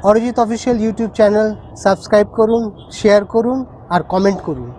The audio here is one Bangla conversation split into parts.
Arijit official YouTube channel subscribe করুন, শেয়ার করুন আর কমেন্ট করুন।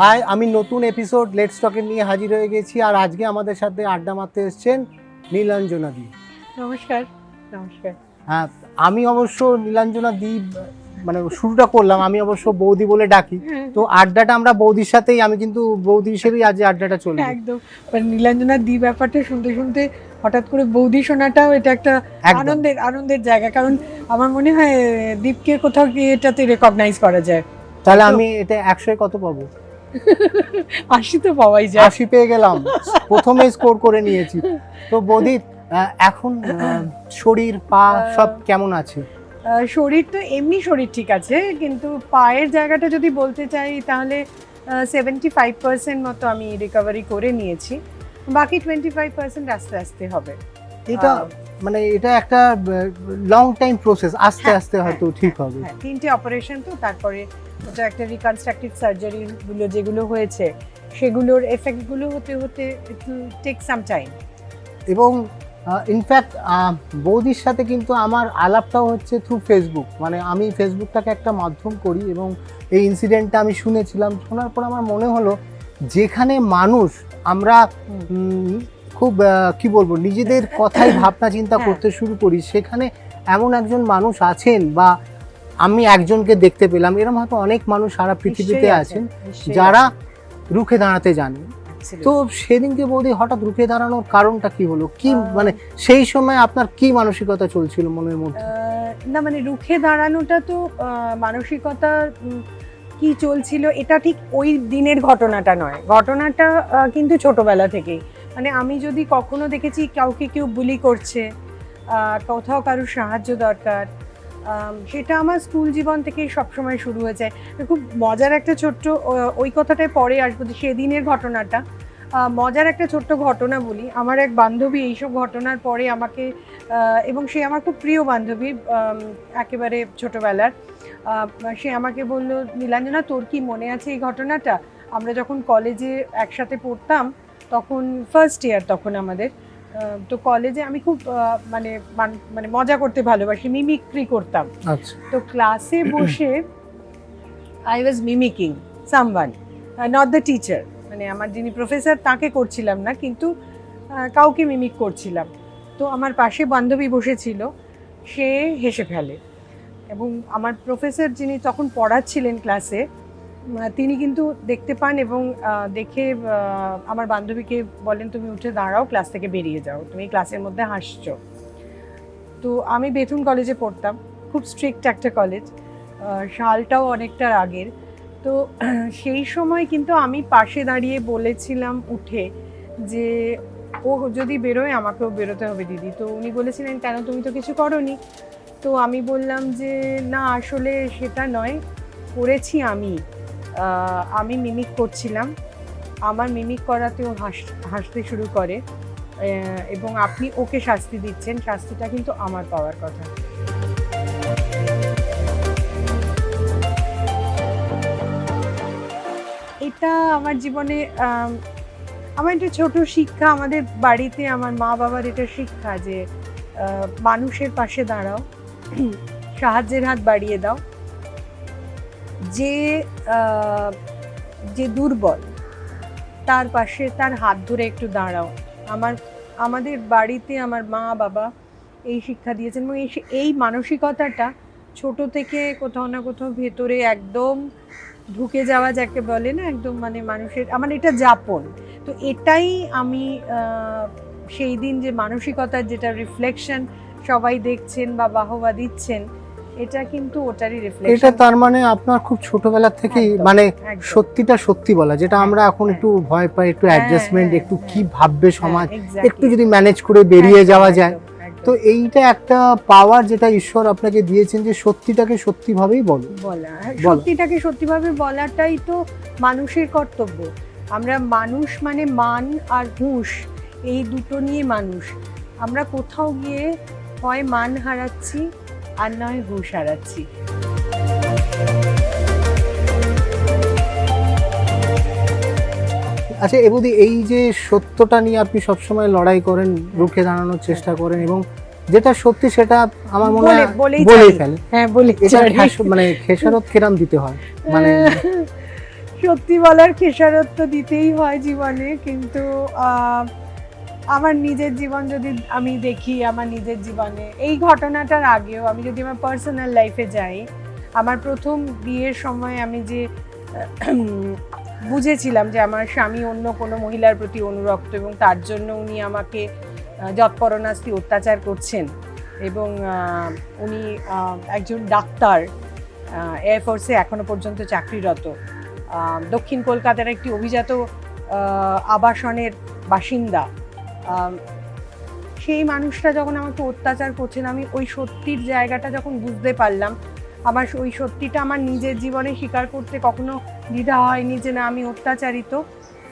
হাই, আমি নতুন এপিসোড লেটস টকে নিয়ে হাজির হয়ে গেছি। আর আজকে আমাদের সাথে আড্ডা মারতে এসেছেন নীলাঞ্জনা দি। নমস্কার। নমস্কার। হ্যাঁ, আমি অবশ্য নীলাঞ্জনা দি মানে শুরুটা করলাম, আমি অবশ্য বৌদি বলে ডাকি। তো আড্ডাটা আমরা বৌদির সাথেই, আমি কিন্তু বৌদি হিসেবেই আজ আড্ডাটা চলবে। একদম নীলাঞ্জনা দি ব্যাপারটা শুনতে শুনতে হঠাৎ করে বৌদি শোনাটাও এটা একটা আনন্দের জায়গা, কারণ আমার মনে হয় দীপকে কোথাও গিয়ে এটাতে রেকগনাইজ করা যায়। তাহলে আমি এটা 100-এ কত পাবো? 80 তো পাওয়াই যায়। 80 পেয়ে গেলাম, প্রথমে স্কোর করে নিয়েছি। তো বৌদি এখন শরীর পা সব কেমন আছে? শরীর তো এমনি শরীর ঠিক আছে, কিন্তু পায়ের জায়গাটা যদি বলতে চাই তাহলে 75% মতো আমি রিকভারি করে নিয়েছি, বাকি 25% আস্তে আস্তে হবে। এটা মানে এটা একটা লং টাইম প্রসেস, আস্তে আস্তে হয়তো ঠিক হবে। 3টে অপারেশন, তো তারপরে ওটা একটা রিকনস্ট্রাকটিভ সার্জারি গুলো যেগুলো হয়েছে সেগুলোর এফেক্ট গুলো হতে হতে it will take some time. এবং ইনফ্যাক্ট বৌদির সাথে কিন্তু আমার আলাপটাও হচ্ছে থ্রু ফেসবুক। মানে আমি ফেসবুকটাকে একটা মাধ্যম করি এবং এই ইনসিডেন্টটা আমি শুনেছিলাম, শোনার পর আমার মনে হলো যেখানে মানুষ আমরা খুব কি বলবো নিজেদের কথাই ভাবনা চিন্তা করতে শুরু করি, সেখানে এমন একজন মানুষ আছেন বা আমি একজনকে দেখতে পেলাম, এরকম হয়তো অনেক মানুষ সারা পৃথিবীতে আছেন যারা রুখে দাঁড়াতে জানেন। তো সেদিনকে বৌদি হঠাৎ রুখে দাঁড়ানোর কারণটা কি হলো? কি মানে সেই সময় আপনার কি মানসিকতা চলছিল মনের মধ্যে? না মানে রুখে দাঁড়ানোটা তো মানসিকতা কি চলছিল এটা ঠিক ওই দিনের ঘটনাটা নয়, ঘটনাটা কিন্তু ছোটবেলা থেকেই। মানে আমি যদি কখনো দেখেছি কাউকে কেউ বুলি করছে, কোথাও কারোর সাহায্য দরকার, সেটা আমার স্কুল জীবন থেকেই সবসময় শুরু হয়েছে। খুব মজার একটা ছোট্ট, ওই কথাটায় পরে আসবো, সেদিনের ঘটনাটা মজার একটা ছোট্ট ঘটনা বলি। আমার এক বান্ধবী এইসব ঘটনার পরে আমাকে, এবং সে আমার খুব প্রিয় বান্ধবী একেবারে ছোটোবেলার, সে আমাকে বললো, নীলাঞ্জনা তোর কি মনে আছে এই ঘটনাটা? আমরা যখন কলেজে একসাথে পড়তাম, তখন ফার্স্ট ইয়ার তখন আমাদের, তো কলেজে আমি খুব মানে মানে মজা করতে ভালোবাসি, মিমিক্রি করতাম। তো ক্লাসে বসে I was mimicking someone, not the teacher, মানে আমার যিনি প্রফেসর তাকে করছিলাম না, কিন্তু কাউকে মিমিক করছিলাম। তো আমার পাশে বান্ধবী বসেছিল, সে হেসে ফেলে, এবং আমার প্রফেসর যিনি তখন পড়াচ্ছিলেন ক্লাসে, তিনি কিন্তু দেখতে পান এবং দেখে আমার বান্ধবীকে বলেন, তুমি উঠে দাঁড়াও, ক্লাস থেকে বেরিয়ে যাও, তুমি ক্লাসের মধ্যে হাসছো। তো আমি বেথুন কলেজে পড়তাম, খুব স্ট্রিক্ট একটা কলেজ, সালটাও অনেকটা আগের। তো সেই সময় কিন্তু আমি পাশে দাঁড়িয়ে বলেছিলাম উঠে যে ও যদি বেরোয় আমাকেও বেরোতে হবে দিদি। তো উনি বলেছিলেন, কেন, তুমি তো কিছু করোনি? তো আমি বললাম যে না, আসলে সেটা নয়, করেছি আমি মিমিক করছিলাম, আমার মিমিক করাতেও হাসতে শুরু করে, এবং আপনি ওকে শাস্তি দিচ্ছেন, শাস্তিটা কিন্তু আমার পাওয়ার কথা। এটা আমার জীবনে আমার একটা ছোট শিক্ষা, আমাদের বাড়িতে আমার মা বাবার এটা শিক্ষা যে মানুষের পাশে দাঁড়াও, সাহায্যের হাত বাড়িয়ে দাও, যে যে দুর্বল তার পাশে তার হাত ধরে একটু দাঁড়াও। আমাদের বাড়িতে আমার মা বাবা এই শিক্ষা দিয়েছেন এবং এই মানসিকতাটা ছোট থেকে কোথাও না কোথাও ভেতরে একদম ঢুকে যাওয়া, যাকে বলে না একদম, মানে মানুষের আমার এটা যাপন। তো এটাই আমি সেই দিন যে মানসিকতার যেটা রিফ্লেকশন সবাই দেখছেন বা বাহবা দিচ্ছেন, এটা কিন্তু ওটারই রিফ্লেকশন। এটা তার মানে আপনার খুব ছোটবেলা থেকেই মানে সত্যিটা সত্যি বলা, যেটা আমরা এখন একটু ভয় পাই, একটু অ্যাডজাস্টমেন্ট, একটু কি ভাববে সমাজ, একটু যদি ম্যানেজ করে বেরিয়ে যাওয়া যায়। তো এইটা একটা পাওয়ার যেটা ঈশ্বর আপনাকে দিয়েছেন, যে সত্যিটাকে সত্যিভাবেই বলা, সত্যিটাকে সত্যিভাবে বলাটাই তো মানুষের কর্তব্য। আমরা মানুষ, মানে মান আর হুঁশ, এই দুটো নিয়ে মানুষ। আমরা কোথাও গিয়ে হয় মান হারাচ্ছি আর নয় হুঁশ হারাচ্ছি। আচ্ছা এবুদি, এই যে সত্যটা নিয়ে আপনি সবসময় লড়াই করেন, রুখে দাঁড়ানোর চেষ্টা করেন, এবং যেটা সত্যি সেটা আমার মনে হয় বলে ফেলে। হ্যাঁ, বলে। মানে খেসারত কেরাম দিতে হয়, মানে সত্যি বলার খেসারত তো দিতেই হয় জীবনে, কিন্তু আমার নিজের জীবন যদি আমি দেখি, আমার নিজের জীবনে এই ঘটনাটার আগেও আমি যদি আমার পার্সোনাল লাইফে যাই, আমার প্রথম বিয়ের সময় আমি যে বুঝেছিলাম যে আমার স্বামী অন্য কোনো মহিলার প্রতি অনুরক্ত এবং তার জন্য উনি আমাকে যৎপরনাস্তি অত্যাচার করছেন, এবং উনি একজন ডাক্তার, এয়ারফোর্সে এখনো পর্যন্ত চাকরিরত, দক্ষিণ কলকাতার একটি অভিজাত আবাসনের বাসিন্দা। সেই মানুষটা যখন আমাকে অত্যাচার করছেন, আমি ওই সত্যির জায়গাটা যখন বুঝতে পারলাম, আমার ওই সত্যিটা আমার নিজের জীবনে স্বীকার করতে কখনো দ্বিধা হয়নি যে না, আমি অত্যাচারিত,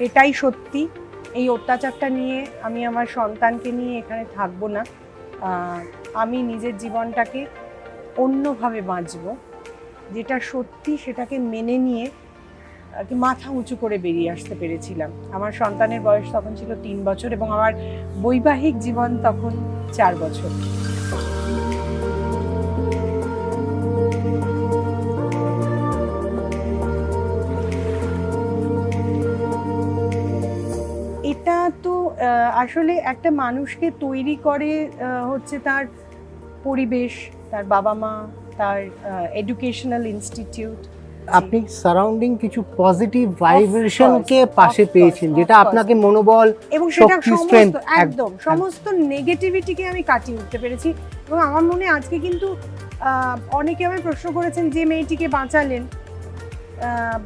এটাই সত্যি। এই অত্যাচারটা নিয়ে আমি আমার সন্তানকে নিয়ে এখানে থাকবো না, আমি নিজের জীবনটাকে অন্যভাবে বাঁচব, যেটা সত্যি সেটাকে মেনে নিয়ে মাথা উঁচু করে বেরিয়ে আসতে পেরেছিলাম। আমার সন্তানের বয়স তখন ছিল 3 বছর এবং আমার বৈবাহিক জীবন তখন 4 বছর। এটা তো আসলে একটা মানুষকে তৈরি করে হচ্ছে তার পরিবেশ, তার বাবা মা, তার এডুকেশনাল ইনস্টিটিউট। আপনি সারাউন্ডিং কিছু পজিটিভ ভাইব্রেশনকে পাশে পেয়েছেন, যেটা আপনাকে মনোবল এবং সেটা সমস্ত একদম সমস্ত নেগেটিভিটিকে আমি কাটিয়ে উঠতে পেরেছি। এবং আমার মনে আজকে কিন্তু অনেকে আমায় প্রশ্ন করেছেন, যে মেয়েটিকে বাঁচালেন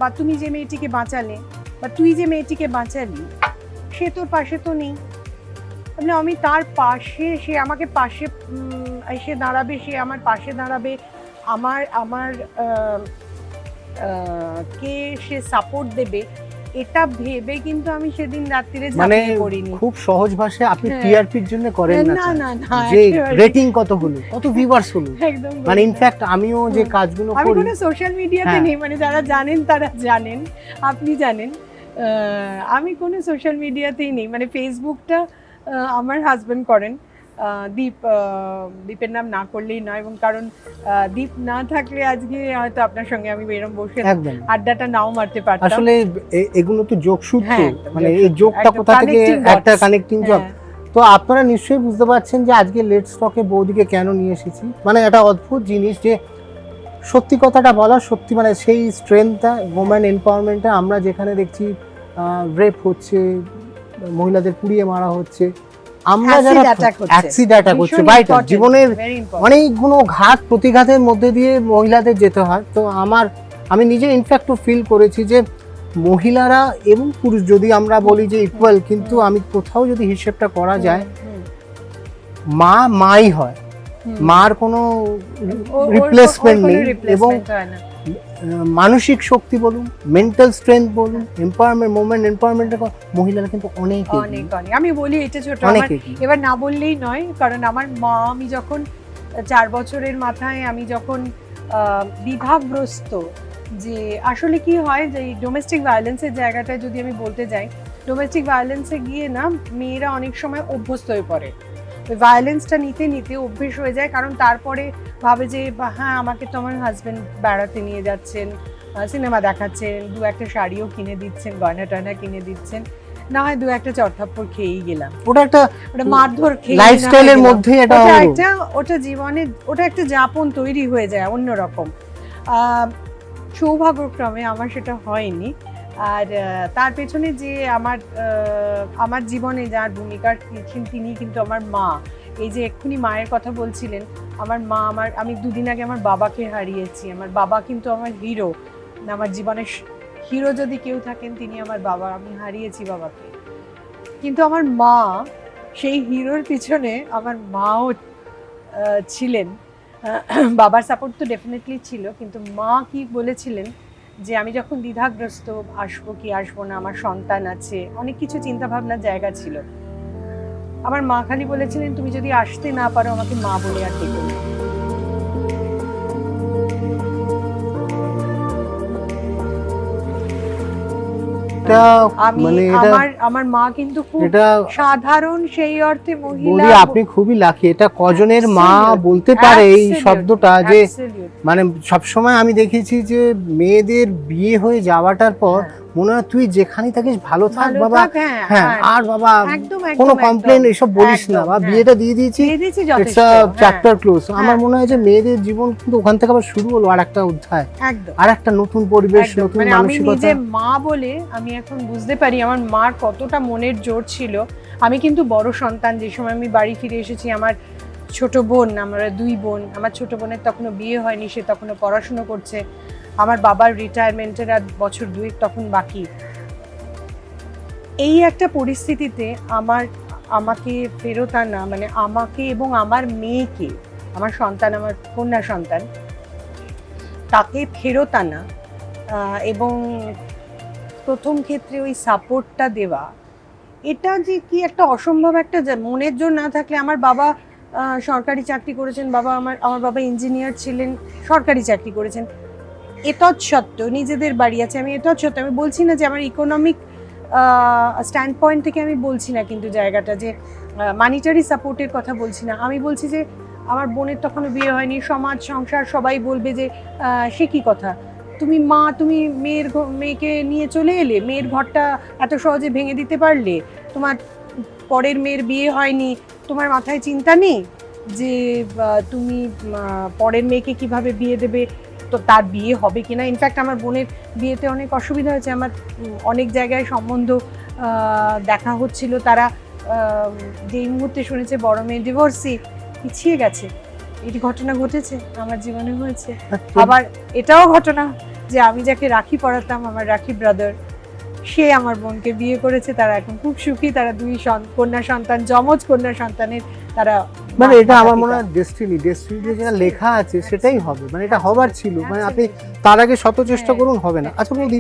বা তুমি যে মেয়েটিকে বাঁচালে বা তুই যে মেয়েটিকে বাঁচালি, সে তোর পাশে তো নেই। মানে আমি তার পাশে, সে আমাকে পাশে এসে দাঁড়াবে, সে আমার পাশে দাঁড়াবে, আমার কে সে সাপোর্ট দেবে, এটা ভেবে কিন্তু আমি সেদিন রাত্রিরে ঝাঁপিয়ে পড়িনি। খুব সহজ ভাষায় আপনি টিআরপির জন্য করেন না, না, না, যে রেটিং কত হলো, কত ভিউয়ার্স হলো, একদম। মানে ইনফ্যাক্ট আমিও যে কাজগুলো করি, আমি কোনো সোশ্যাল মিডিয়াতে নেই, মানে যারা জানেন তারা জানেন, আপনি জানেন, আমি কোনো সোশ্যাল মিডিয়াতেই নেই। মানে ফেসবুকটা আমার হাজব্যান্ড করেন, দীপের নাম না করলেই নয়, এবং কারণ দীপ না থাকলে আজকে হয়তো আপনার সঙ্গে আমি এরকম বসে আড্ডাটা নাও মারতে পারতাম। আসলে এগুলো তো যোগসূত্র, মানে এই যোগটা কোথা থেকে একটা কানেক্টিং জব। তো আপনারা নিশ্চয়ই বুঝতে পারছেন যে আজকে লেটস টকে বৌদিকে কেন নিয়ে এসেছি। মানে একটা অদ্ভুত জিনিস, যে সত্যি কথাটা বলা, সত্যি মানে সেই স্ট্রেংথটা, ওম্যান এম্পাওয়ারমেন্টটা আমরা যেখানে দেখছি রেপ হচ্ছে, মহিলাদের পুড়িয়ে মারা হচ্ছে, আমরা যারা অ্যাক্সিডেন্ট হচ্ছে, ভাইটাল জীবনের অনেকগুলো ঘাত প্রতিঘাতের মধ্যে দিয়ে মহিলাদের যেতে হয়। তো আমি নিজে ইনফ্যাক্ট ফিল করেছি যে মহিলারা এবং পুরুষ যদি আমরা বলি যে ইকুয়াল, কিন্তু আমি কোথাও যদি হিসেবটা করা যায়, মাই হয়, মার কোনো রিপ্লেসমেন্ট নেই। এবং মানসিক শক্তি বলুন, মেন্টাল স্ট্রেংথ বলুন, এম্পাওয়ারমেন্ট, মোমেন্ট এম্পাওয়ারমেন্টের অনেক কিন্তু অনেক। আমি বলি এটা ছোট, এবার না বললেই নয়, কারণ আমার মা, আমি যখন 4 বছরের মাথায় আমি যখন বিভাগগ্রস্ত যে আসলে কি হয় যে ডোমেস্টিক ভায়োলেন্সের জায়গাটায় যদি আমি বলতে যাই, ডোমেস্টিক ভায়োলেন্সে গিয়ে না মেয়েরা অনেক সময় অভ্যস্ত হয়ে পড়ে, ওই ভায়োলেন্সটা নিতে নিতে অভ্যেস হয়ে যায়, কারণ তারপরে ভাবে যে হ্যাঁ আমাকে তো আমার হাজব্যান্ড বেড়াতে নিয়ে যাচ্ছেন, সিনেমা দেখাচ্ছেন, দু একটা শাড়িও কিনে দিচ্ছেন, গয়না টয়না কিনে দিচ্ছেন, না হয় দু একটা চড়থাপ্পড় খেয়েই গেলাম, ওটা একটা মারধর খেয়ে লাইফস্টাইলের মধ্যেই এটা ওটা জীবনে ওটা একটা যাপন তৈরি হয়ে যায় অন্যরকম। সৌভাগ্যক্রমে আমার সেটা হয়নি। আর তার পেছনে যে আমার জীবনে যার ভূমিকা তিনি কিন্তু আমার মা। এই যে এক্ষুনি মায়ের কথা বলছিলেন, আমার মা, আমি দুদিন আগে আমার বাবাকে হারিয়েছি। আমার বাবা কিন্তু আমার হিরো, আমার জীবনের হিরো যদি কেউ থাকেন তিনি আমার বাবা। আমি হারিয়েছি বাবাকে, কিন্তু আমার মা, সেই হিরোর পিছনে আমার মাও ছিলেন। বাবার সাপোর্ট তো ডেফিনেটলি ছিল, কিন্তু মা কি বলেছিলেন যে আমি যখন দ্বিধাগ্রস্ত, আসবো কি আসবো না, আমার সন্তান আছে, অনেক কিছু চিন্তা ভাবনার জায়গা ছিল, আমার মা খালি বলেছিলেন তুমি যদি আসতে না পারো আমাকে মা বলে আর ডেকো না। আমার মা কিন্তু খুব সাধারণ, সেই অর্থে মহিলা। আপনি খুবই লাকি, এটা কজনের মা বলতে পারে এই শব্দটা, যে মানে সবসময় আমি দেখেছি যে মেয়েদের বিয়ে হয়ে যাওয়াটার পর মনে হয় তুই যেখানেই থাকিস ভালো থাক বাবা, হ্যাঁ আর বাবা কোনো কমপ্লেন এসব বলিস না, বা বিয়েটা দিয়ে দিয়েছি, ইটস আ চ্যাপ্টার ক্লোজ। আমার মনে হয় যে মেয়েদের জীবন কিন্তু ওখান থেকে আবার শুরু হলো আর একটা অধ্যায়, আর একটা নতুন পরিবেশ, নতুন মানসিকতা। আমি নিজে মা বলে আমি এখন বুঝতে পারি আমার মার কতটা মনের জোর ছিল। আমি কিন্তু বড় সন্তান, যে সময় আমি বাড়ি ফিরে এসেছি, আমার ছোট বোন, আমরা দুই বোন, আমার ছোট বোনের তখনও বিয়ে হয়নি, সে তখনও পড়াশুনো করছে, আমার বাবার রিটায়ারমেন্টের আর বছর দুয়েক তখন বাকি। এই একটা পরিস্থিতিতে আমাকে ফেরত আনা, মানে আমাকে এবং আমার মেয়েকে, আমার সন্তান, আমার কন্যা সন্তান, তাকে ফেরত আনা এবং প্রথম ক্ষেত্রে ওই সাপোর্টটা দেওয়া, এটা যে কি একটা অসম্ভব একটা, মনের জোর না থাকলে। আমার বাবা সরকারি চাকরি করেছেন, আমার বাবা ইঞ্জিনিয়ার ছিলেন, সরকারি চাকরি করেছেন, এতৎসত্ত্বেও নিজেদের বাড়ি আছে। আমি এতৎসত্ত্বেও, আমি বলছি না যে আমার ইকোনমিক স্ট্যান্ড পয়েন্ট থেকে আমি বলছি না, কিন্তু জায়গাটা যে মানিটারি সাপোর্টের কথা বলছি না, আমি বলছি যে আমার বোনের তখনও বিয়ে হয়নি, সমাজ সংসার সবাই বলবে যে সে কি কথা, তুমি মা, তুমি মেয়েকে নিয়ে চলে এলে, মেয়ের ঘরটা এত সহজে ভেঙে দিতে পারলে, তোমার পরের মেয়ের বিয়ে হয়নি, তোমার মাথায় চিন্তা নেই যে তুমি পরের মেয়েকে কিভাবে বিয়ে দেবে, তো তার বিয়ে হবে কিনা। ইনফ্যাক্ট আমার বোনের বিয়েতে অনেক অসুবিধা হয়েছে, আমার অনেক জায়গায় সম্বন্ধ দেখা হচ্ছিল, তারা যেই মুহূর্তে শুনেছে বড় মেয়ে ডিভোর্সি, পিছিয়ে গেছে। এটি ঘটনা ঘটেছে, আমার জীবনে হয়েছে। আবার এটাও ঘটনা যে আমি যাকে রাখি পরাতাম, আমার রাখি ব্রাদার, সে আমার বোনকে বিয়ে করেছে, তারা এখন খুব সুখী, তারা দুই কন্যা সন্তান, যমজ কন্যা সন্তানের তারা, মানে এটা আমার মনে হয় ডেস্টিনি যেটা লেখা আছে সেটাই হবে, মানে এটা হবার ছিল, মানে আপনি তার আগে শত চেষ্টা করুন, হবে না। আচ্ছা বৌদি,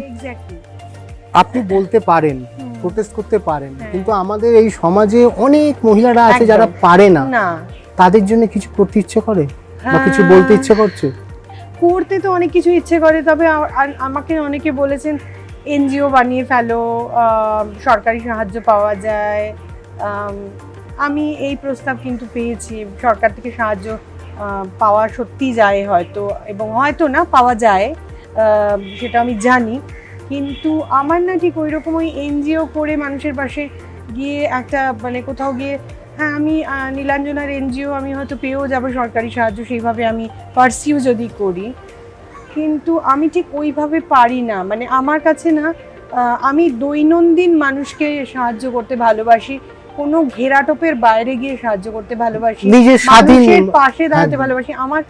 আপনি বলতে পারেন, প্রোটেস্ট করতে পারেন, কিন্তু আমাদের এই সমাজে অনেক মহিলারা আছে যারা পারে না, তাদের জন্য কিছু করতে ইচ্ছে করে বা কিছু বলতে ইচ্ছে করছে? করতে তো অনেক কিছু ইচ্ছে করে, তবে আমাকে অনেকে বলেছেন এনজিও বানিয়ে ফেলো, সরকারি সাহায্য পাওয়া যায়। আমি এই প্রস্তাব কিন্তু পেয়েছি, সরকার থেকে সাহায্য পাওয়া সত্যি যায় হয়তো, এবং হয়তো না পাওয়া যায়, সেটা আমি জানি, কিন্তু আমার না ঠিক ওই রকম ওই এনজিও করে মানুষের পাশে গিয়ে একটা, মানে কোথাও গিয়ে, হ্যাঁ আমি নীলাঞ্জনার এনজিও আমি হয়তো পেয়েও যাবো সরকারি সাহায্য, সেইভাবে আমি পারসিউ যদি করি, কিন্তু আমি ঠিক ওইভাবে পারি না। মানে আমার কাছে না, আমি দৈনন্দিন মানুষকে সাহায্য করতে ভালোবাসি, কোনো ঘেরাটোপের বাইরে গিয়ে সাহায্য করতে ভালোবাসি, মানুষের পাশে দাঁড়াতে ভালোবাসি। আমার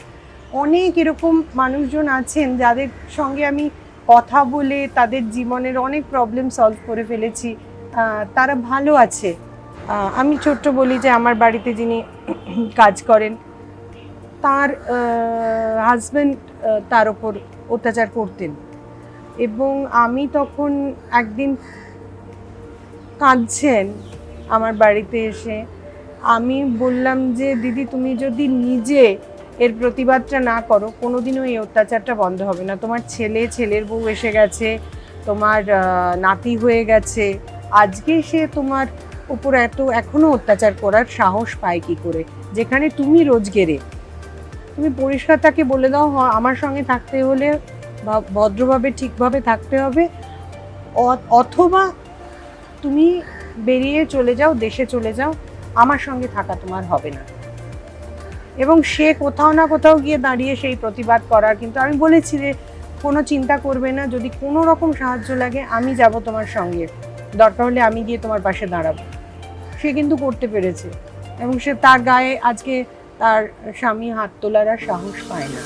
অনেক এরকম মানুষজন আছেন যাদের সঙ্গে আমি কথা বলে তাদের জীবনের অনেক প্রবলেম সলভ করে ফেলেছি, তারা ভালো আছে। আমি ছোট্ট বলি যে আমার বাড়িতে যিনি কাজ করেন, তার হাজব্যান্ড তার ওপর অত্যাচার করতেন, এবং আমি তখন একদিন কাঁদছেন আমার বাড়িতে এসে, আমি বললাম যে দিদি তুমি যদি নিজে এর প্রতিবাদটা না করো, কোনোদিনও এই অত্যাচারটা বন্ধ হবে না। তোমার ছেলের বউ এসে গেছে, তোমার নাতি হয়ে গেছে, আজকে সে তোমার উপর এখনো অত্যাচার করার সাহস পায় কি করে? যেখানে তুমি রোজগেরে তুমি পরিষ্কার তাকে বলে দাও, আমার সঙ্গে থাকতে হলে ভদ্রভাবে ঠিকভাবে থাকতে হবে, অথবা তুমি বেরিয়ে চলে যাও, দেশে চলে যাও, আমার সঙ্গে থাকা তোমার হবে না। এবং সে কোথাও না কোথাও গিয়ে দাঁড়িয়ে সেই প্রতিবাদ করার, কিন্তু আমি বলেছি যে কোনো চিন্তা করবে না, যদি কোনো রকম সাহায্য লাগে আমি যাব তোমার সঙ্গে, দরকার হলে আমি গিয়ে তোমার পাশে দাঁড়াবো। সে কিন্তু করতে পেরেছে, এবং সে তার গায়ে আজকে তার স্বামী হাত তোলার আর সাহস পায় না।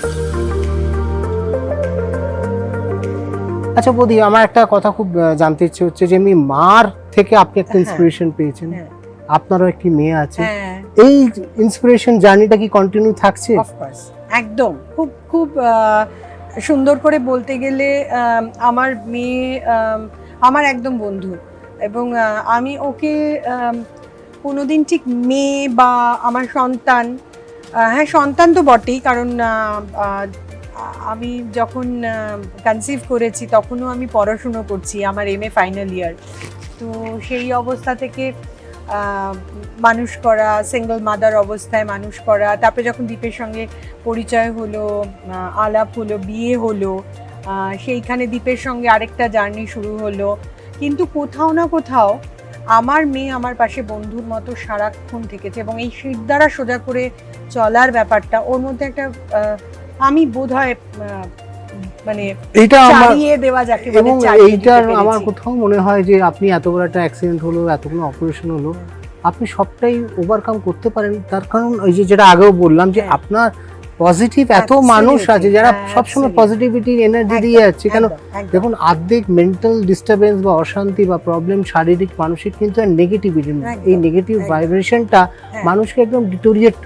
আচ্ছা বৌদি, আমার একটা কথা খুব জানতে ইচ্ছে হচ্ছে যে এমনি মার থেকে আপনি একটা ইন্সপিরেশন পেয়েছেন, আপনারও একটি মেয়ে আছে, এই ইন্সপিরেশন জার্নিটা কি কন্টিনিউ থাকছে? অফকোর্স, একদম। খুব খুব সুন্দর করে বলতে গেলে আমার মেয়ে আমার একদম বন্ধু, এবং আমি ওকে কোনোদিন ঠিক মেয়ে বা আমার সন্তান, হ্যাঁ সন্তান তো বটেই, কারণ আমি যখন কনসিভ করেছি তখনও আমি পড়াশুনো করছি, আমার MA ফাইনাল ইয়ার। তো সেই অবস্থা থেকে মানুষ করা, সিঙ্গল মাদার অবস্থায় মানুষ করা, তারপরে যখন দীপের সঙ্গে পরিচয় হলো, আলাপ হলো, বিয়ে হলো, সেইখানে দীপের সঙ্গে আরেকটা জার্নি শুরু হলো। কিন্তু কোথাও না কোথাও আমার মেয়ে আমার পাশে বন্ধুর মতো সারাক্ষণ থেকেছে, এবং এই শির দ্বারা সোজা করে চলার ব্যাপারটা ওর মধ্যে একটা আমি বোধহয় মানে এটা চালিয়ে দেওয়া যাকে বলে, এবং এইটার আমার কোথাও মনে হয় যে আপনি এত বড় একটা অ্যাক্সিডেন্ট হলো, এতগুলো অপারেশন হলো, আপনি সবটাই ওভারকাম করতে পারেন। তার কারণ ওই যে যেটা আগেও বললাম যে আপনার পজিটিভ এত মানুষ আছে যারা সবসময় পজিটিভিটির এনার্জি দিয়ে যাচ্ছে। কেন দেখুন, আর্ধেক মেন্টাল ডিস্টারবেন্স বা অশান্তি বা প্রবলেম শারীরিক মানসিক কিন্তু নেগেটিভিটি, এই নেগেটিভ ভাইব্রেশনটা মানুষকে একদম ডিটোরিয়েট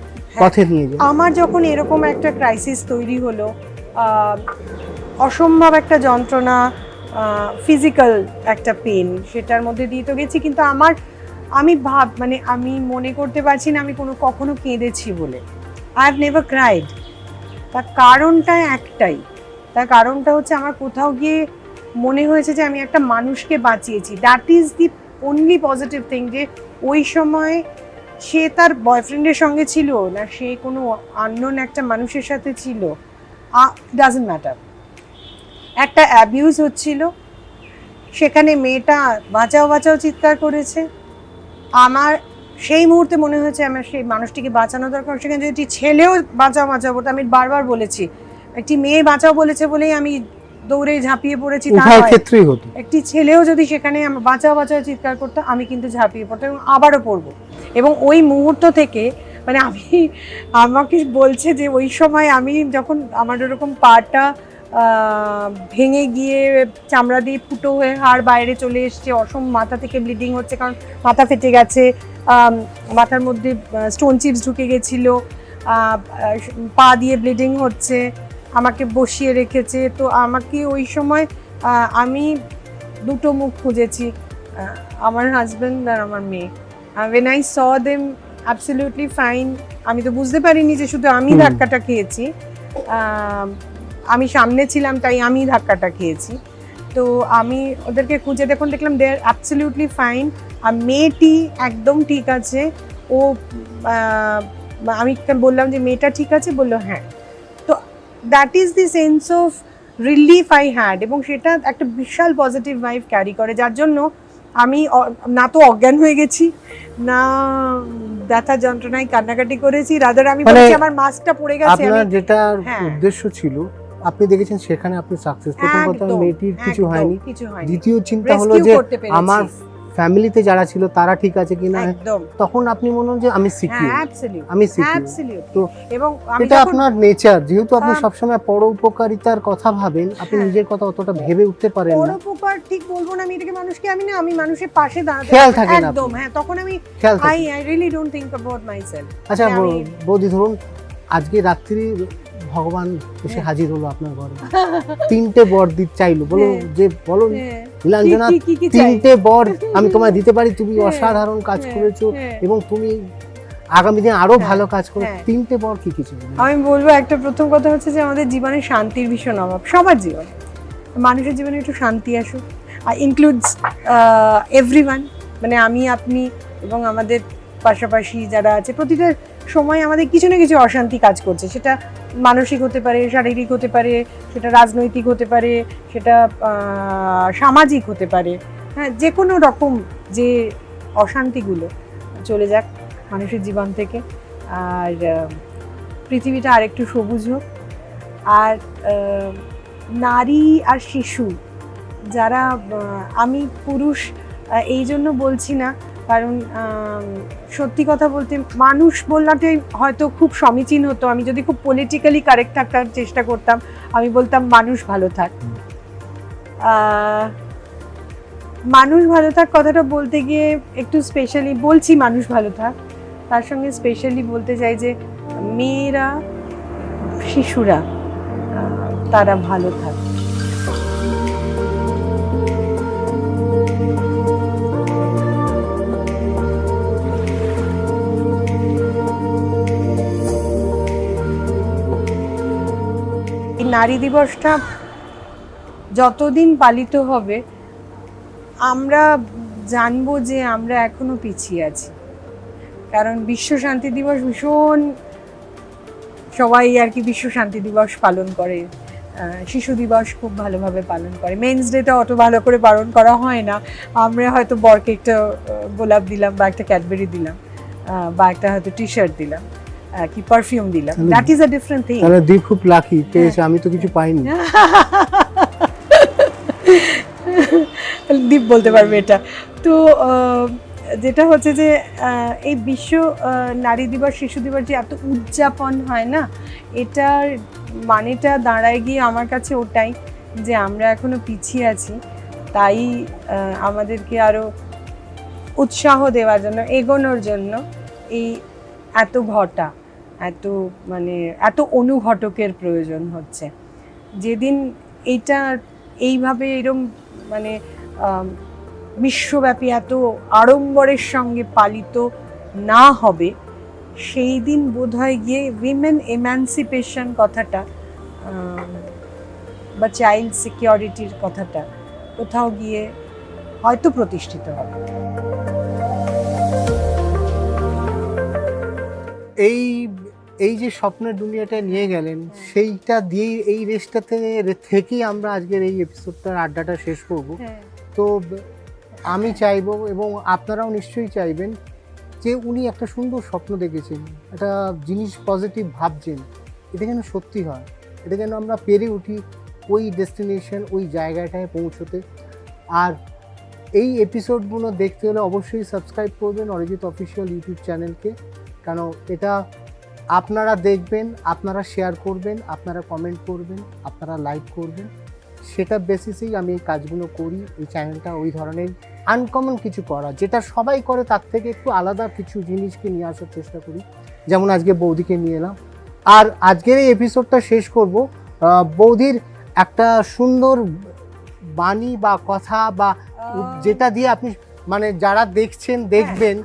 পথে নিয়ে যায়। আমার যখন এরকম একটা ক্রাইসিস তৈরি হলো, অসম্ভব একটা যন্ত্রণা, ফিজিক্যাল একটা পেন, সেটার মধ্যে দিয়ে তো গেছি, কিন্তু আমি মনে করতে পারছি না আমি কখনো কেঁদেছি বলে। I have never cried. তার কারণটা একটাই, তার কারণটা হচ্ছে আমার কোথাও গিয়ে মনে হয়েছে যে আমি একটা মানুষকে বাঁচিয়েছি। That is the only positive thing, যে ওই সময় সে তার বয়ফ্রেন্ডের সঙ্গে ছিল না, সে কোনো আননোন একটা মানুষের সাথে ছিল, ডাজন্ট ম্যাটার। একটা অ্যাবিউজ হচ্ছিল, সেখানে মেয়েটা বাঁচাও বাঁচাও চিৎকার করেছে। আমার সেই মুহূর্তে মনে হয়েছে আমার সেই মানুষটিকে বাঁচানো দরকার। সেখানে যদি ছেলেও বাঁচাও বাঁচাও বলতো, আমি বারবার বলেছি, একটি মেয়ে বাঁচাও বলেছে বলেই আমি দৌড়ে ঝাঁপিয়ে পড়েছি, একটি ছেলেও যদি সেখানে বাঁচাও বাঁচাও চিৎকার করতো আমি কিন্তু ঝাঁপিয়ে পড়তাম এবং আবারও পড়বো। এবং ওই মুহূর্ত থেকে মানে আমাকে বলছে যে ওই সময় আমি যখন আমার ওরকম পাটা ভেঙে গিয়ে চামড়া দিয়ে ফুটো হয়ে হাড় বাইরে চলে এসছে, মাথা থেকে ব্লিডিং হচ্ছে, কারণ মাথা ফেটে গেছে, মাথার মধ্যে স্টোন চিপস ঢুকে গেছিল, পা দিয়ে ব্লিডিং হচ্ছে, আমাকে বসিয়ে রেখেছে। তো আমাকে ওই সময় আমি দুটো মুখ খুঁজেছি, আমার হাজব্যান্ড আর আমার মেয়ে। when I saw them absolutely fine, আমি তো বুঝতে পারিনি যে শুধু আমি ধাক্কাটা খেয়েছি, আমি সামনে ছিলাম তাই আমি ধাক্কাটা খেয়েছি। তো আমি ওদেরকে খুঁজে দেখলাম দে আর অ্যাবসলিউটলি ফাইন। আর মেয়েটি একদম ঠিক আছে। ও আমি বললাম যে মেয়েটা ঠিক আছে, বললো হ্যাঁ। তো that is the sense of relief I had, এবং সেটা একটা বিশাল পজিটিভ ভাইব ক্যারি করে, যার জন্য আমি না তো অজ্ঞান হয়ে গেছি, না ব্যথা যন্ত্রণায় কান্নাকাটি করেছি, রাদার আমি বলছি আমার মাস্কটা পড়ে গেছে। আপনার যেটা উদ্দেশ্য ছিল আপনি দেখেছেন সেখানে আপনি সাকসেস। প্রথম কথা, মেয়েটির কিছু হয়নি। দ্বিতীয় চিন্তা হলো যে আমার ফ্যামিলিতে যারা ছিল তারা ঠিক আছে কিনা, তখন আপনি মনে হন যে আমি সিকিউর। তো এবং এটা আপনার নেচার, যেহেতু আপনি সবসময় পরোপকারিতার কথা ভাবেন, আপনি নিজের কথা অতটা ভেবে উঠতে পারেন না। পরোপকার ঠিক বলবো না, আমি এটাকে মানুষকে আমি মানুষের পাশে দাঁড়াতে খেয়াল থাকে না একদম। হ্যাঁ, তখন আমি I really don't think about myself. আচ্ছা বৌদি, ধরুন আজকে রাত্রি ভগবান এসে হাজির হলো আপনার ঘরে, 3টে বর দিতে চাইলো, বলো যে বলো নীলাঞ্জনা 3টে বর আমি তোমায় দিতে পারি, তুমি অসাধারণ কাজ করেছো এবং তুমি আগামী দিনে আরো হ্যাঁ, ভালো কাজ করো, হ্যাঁ। 3টে বর কি কিছু বলবেন? আমি বলবো একটা প্রথম কথা হচ্ছে যে আমাদের জীবনে শান্তির ভীষণ অভাব, সবার জীবনে, মানুষের জীবনে একটু শান্তি আসুক, আর ইনক্লুডস এভরিওয়ান, মানে আমি আপনি এবং আমাদের পাশাপাশি যারা আছে, প্রতিটা সময় আমাদের কিছু না কিছু অশান্তি কাজ করছে, সেটা মানসিক হতে পারে, শারীরিক হতে পারে, সেটা রাজনৈতিক হতে পারে, সেটা সামাজিক হতে পারে, হ্যাঁ, যে কোনো রকম যে অশান্তিগুলো চলে যাক মানুষের জীবন থেকে, আর পৃথিবীটা আরেকটু সবুজ হোক। আর নারী আর শিশু যারা, আমি পুরুষ এই জন্য বলছি না, কারণ সত্যি কথা বলতে মানুষ বললাতে হয়তো খুব সমীচীন হতো, আমি যদি খুব পলিটিক্যালি কারেক্ট থাকার চেষ্টা করতাম আমি বলতাম মানুষ ভালো থাক। মানুষ ভালো থাক কথাটা বলতে গিয়ে একটু স্পেশালি বলছি মানুষ ভালো থাক, তার সঙ্গে স্পেশালি বলতে চাই যে মেয়েরা, শিশুরা তারা ভালো থাক। এই নারী দিবসটা যতদিন পালিত হবে আমরা জানবো যে আমরা এখনো পিছিয়ে আছি, কারণ বিশ্ব শান্তি দিবস ভীষণ সবাই আর কি বিশ্ব শান্তি দিবস পালন করে, শিশু দিবস খুব ভালোভাবে পালন করে, মেন্স ডেটা অত ভালো করে পালন করা হয় না, আমরা হয়তো বরকে একটা গোলাপ দিলাম বা একটা ক্যাডবেরি দিলাম বা একটা হয়তো টি শার্ট দিলাম কি পারফিউম দিলাম, that is a different thing. তাহলে দীপ খুব লাকি পেয়েছে, আমি তো কিছু পাইনি। দীপ বলতে পারবে এটা। তো যেটা হচ্ছে যে এই বিশ্ব নারী দিবস, শিশু দিবস যে এত উদযাপন হয় না, এটার মানেটা দাঁড়ায় গিয়ে আমার কাছে ওটাই যে আমরা এখনো পিছিয়ে আছি, তাই আমাদেরকে আরো উৎসাহ দেওয়ার জন্য, এগোনোর জন্য এই এত ঘটা, এত মানে এত অনুঘটকের প্রয়োজন হচ্ছে। যেদিন এইটা এইভাবে এরম মানে বিশ্বব্যাপী এত আড়ম্বরের সঙ্গে পালিত না হবে, সেই দিন বোধহয় গিয়ে উইমেন এমানসিপেশন কথাটা বা চাইল্ড সিকিউরিটির কথাটা কোথাও গিয়ে হয়তো প্রতিষ্ঠিত হবে। এই এই যে স্বপ্নের দুনিয়াটা নিয়ে গেলেন, সেইটা দিয়েই এই রেসটাতে থেকেই আমরা আজকের এই এপিসোডটার আড্ডাটা শেষ করব। তো আমি চাইবো এবং আপনারাও নিশ্চয়ই চাইবেন যে উনি একটা সুন্দর স্বপ্ন দেখেছেন, একটা জিনিস পজিটিভ ভাবছেন, এটা যেন সত্যি হয়, এটা যেন আমরা পেরে উঠি ওই ডেস্টিনেশন, ওই জায়গাটায় পৌঁছতে। আর এই এপিসোডগুলো দেখতে হলে অবশ্যই সাবস্ক্রাইব করবেন অরিজিৎ অফিসিয়াল ইউটিউব চ্যানেলকে, কারণ এটা আপনারা দেখবেন, আপনারা শেয়ার করবেন, আপনারা কমেন্ট করবেন, আপনারা লাইক করবেন, সেটা বেসিসেই আমি এই কাজগুলো করি। এই চ্যানেলটা ওই ধরনের আনকমন কিছু করা, যেটা সবাই করে তার থেকে একটু আলাদা কিছু জিনিসকে নিয়ে আসার চেষ্টা করি, যেমন আজকে বৌদিকে নিয়ে এলাম। আর আজকের এই এপিসোডটা শেষ করব বৌদির একটা সুন্দর বাণী বা কথা বা যেটা দিয়ে আপনি মানে যারা দেখছেন দেখবেন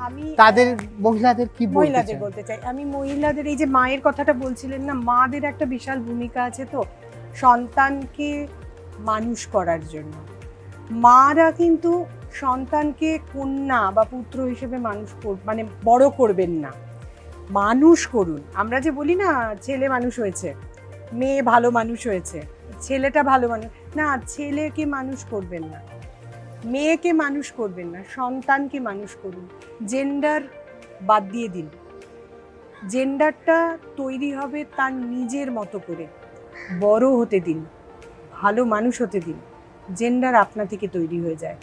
তাদের মহিলাদের কি মহিলাদের বলতে চাই, আমি মহিলাদের এই যে মায়ের কথাটা বলছিলেন না, মাদের একটা বিশাল ভূমিকা আছে তো সন্তানকে মানুষ করার জন্য। মারা কিন্তু সন্তানকে কন্যা বা পুত্র হিসেবে মানুষ মানে বড় করবেন না, মানুষ করুন। আমরা যে বলি না ছেলে মানুষ হয়েছে, মেয়ে ভালো মানুষ হয়েছে, ছেলেটা ভালো মানুষ না, ছেলেকে মানুষ করবেন না, মেয়েকে মানুষ করবেন না, সন্তানকে মানুষ করুন। জেন্ডার বাদ দিয়ে দিন, জেন্ডারটা তৈরি হবে তার নিজের মতো করে, বড় হতে দিন, ভালো মানুষ হতে দিন, জেন্ডার আপনা থেকে তৈরি হয়ে যায়।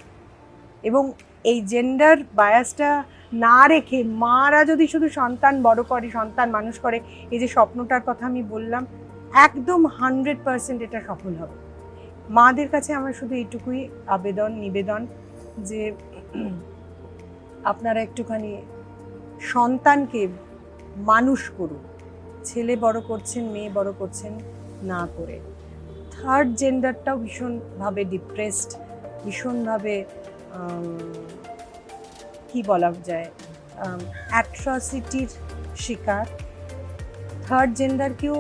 এবং এই জেন্ডার বায়াসটা না রেখে মারা যদি শুধু সন্তান বড় করে, সন্তান মানুষ করে, এই যে স্বপ্নটার কথা আমি বললাম, একদম 100% এটা সফল হবে। মাদের কাছে আমার শুধু এইটুকুই আবেদন নিবেদন যে আপনারা একটুখানি সন্তানকে মানুষ করুন, ছেলে বড় করছেন, মেয়ে বড় করছেন না করে। থার্ড জেন্ডারটাও ভীষণভাবে ডিপ্রেসড, ভীষণভাবে কি বলা যায়, অ্যাট্রসিটির শিকার, থার্ড জেন্ডারকেও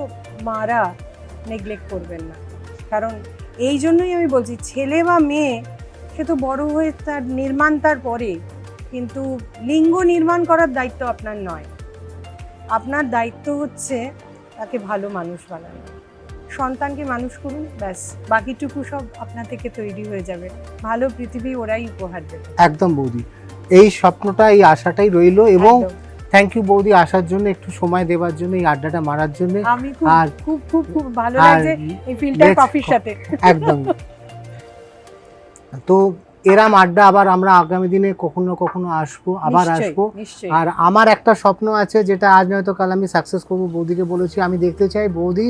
মারা নেগলেক্ট করবেন না। কারণ এই জন্যই আমি বলছি, ছেলে বা মেয়ে সে তো বড় হয়ে তার নির্মাণ তার পরে, কিন্তু লিঙ্গ নির্মাণ করার দায়িত্ব আপনার নয়। আপনার দায়িত্ব হচ্ছে তাকে ভালো মানুষ বানানো। সন্তানকে মানুষ করুন, ব্যাস, বাকিটুকু সব আপনার থেকে তৈরি হয়ে যাবে। ভালো পৃথিবী ওরাই উপহার দেবে। একদম বৌদি, এই স্বপ্নটা, এই আশাটাই রইলো। এবং একদম। থ্যাংক ইউ বৌদি আসার জন্য, একটু সময় দেওয়ার জন্য, এই আড্ডাটা মারার জন্য। আমি খুব আর খুব খুব খুব ভালো আর লাগছে এই ফিল্টার let's কফির সাথে। একদম। তো এরাম আড্ডা আবার আমরা আগামী দিনে কখনো না কখনো আসবো, আবার নিশ্চয়ই, আসবো। নিশ্চয়ই। আর আমার একটা স্বপ্ন আছে, যেটা আজ নয়তো কাল আমি সাকসেস করবো। বৌদিকে বলেছি আমি দেখতে চাই বৌদি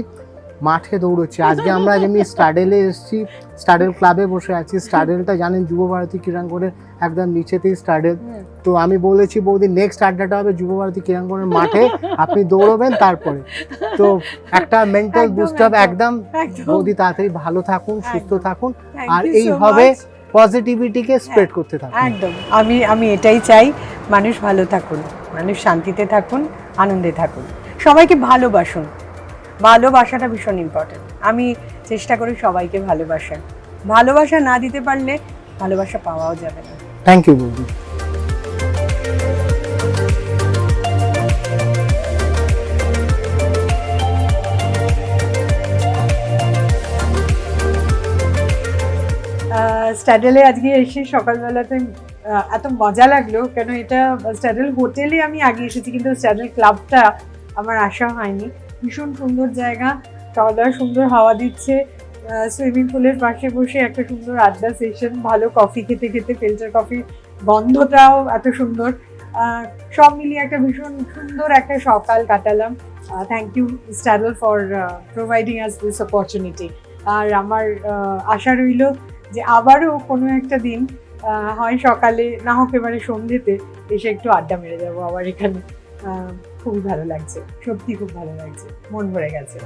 মাঠে দৌড়চ্ছে। আজকে আমরা যেমনি স্টাডেলে এসেছি, স্টাডেল ক্লাবে বসে আছি। স্টাডেলটা জানেন যুবভারতী ক্রীড়াঙ্গনের একদম নিচেতেই স্টাডেল। তো আমি বলেছি বৌদি নেক্সট আড্ডাটা হবে যুবভারতী ক্রীড়াঙ্গনের মাঠে, আপনি দৌড়বেন তারপরে। তো একটা মেন্টাল একদম, বুস্ট আপ। একদম একদম। বৌদি তাড়াতাড়ি ভালো থাকুন, সুস্থ একদম। থাকুন, Thank আর you so এইভাবে much. পজিটিভিটিকে স্প্রেড করতে থাকুন। একদম, আমি এটাই চাই। মানুষ ভালো থাকুন, মানুষ শান্তিতে থাকুন, আনন্দে থাকুন, সবাইকে ভালোবাসুন। ভালোবাসাটা ভীষণ ইম্পর্টেন্ট। আমি চেষ্টা করি সবাইকে ভালোবাসার। ভালোবাসা না দিতে পারলে ভালোবাসা পাওয়াও যাবে না। থ্যাংক ইউ বৌদি। স্ট্যাডেলে আজকে এসে সকালবেলাতে এত মজা লাগলো, কেন এটা স্ট্যাডেল হোটেলে আমি আগে এসেছি, কিন্তু স্ট্যাডেল ক্লাবটা আমার আসা হয়নি। ভীষণ সুন্দর জায়গা, টলার সুন্দর হাওয়া দিচ্ছে, সুইমিং পুলের পাশে বসে একটা সুন্দর আড্ডা সেশন, ভালো কফি খেতে খেতে, ফিল্টার কফি গন্ধটাও এত সুন্দর। সব মিলিয়ে একটা ভীষণ সুন্দর একটা সকাল কাটালাম। Thank you Stadel for providing us this opportunity. আর আমার আশা রইল যে আবারও কোনো একটা দিন, হয় সকালে না হোক এবারে সন্ধ্যেতে, এসে একটু আড্ডা মেরে যাবো আবার এখানে। খুবই ভালো লাগছে, সত্যি খুব ভালো লাগছে, মন ভরে গেছে।